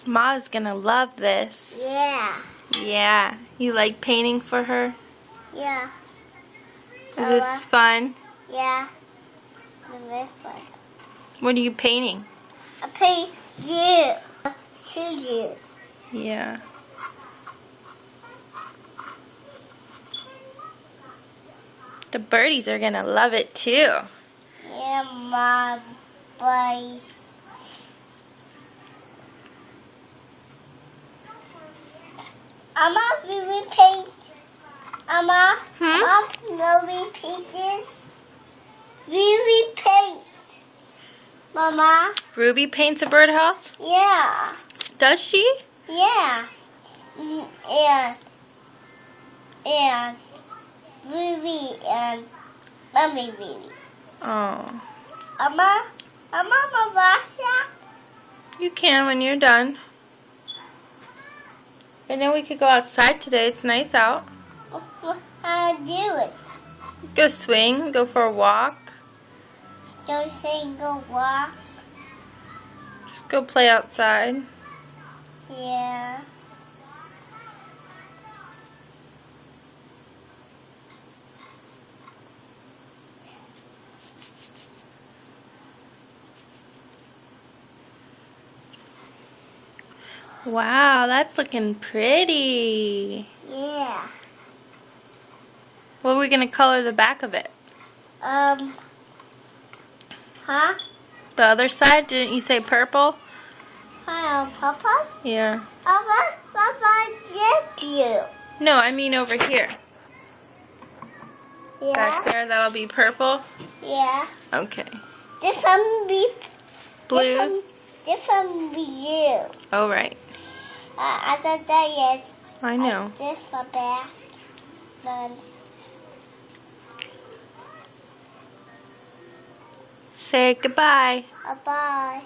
Ma's gonna love this. Yeah. Yeah. You like painting for her? Yeah. Is this fun? Yeah. This one. What are you painting? I paint you. Scissors. Yeah. The birdies are gonna love it too. Yeah, my boys. Mama, will we paint? Mama, Mama, will we paint this? Will we paint? Mama? Ruby paints a birdhouse? Yeah. Does she? Yeah. And Ruby and Mommy Ruby. Oh. Mama, Mama, You can when you're done. And then we could go outside today. It's nice out. how do it? Go swing, go for a walk. Don't say go walk. Just go play outside. Yeah. Wow, that's looking pretty. Yeah. What are we going to color the back of it? Huh? The other side? Didn't you say purple? Hi, Papa? Yeah. Papa, get you. No, I mean over here. Yeah. Back there, that'll be purple? Yeah. Okay. This one be Blue? This one be you. Oh, right. I don't know yet. I know. This one back. Then. Say goodbye. Bye.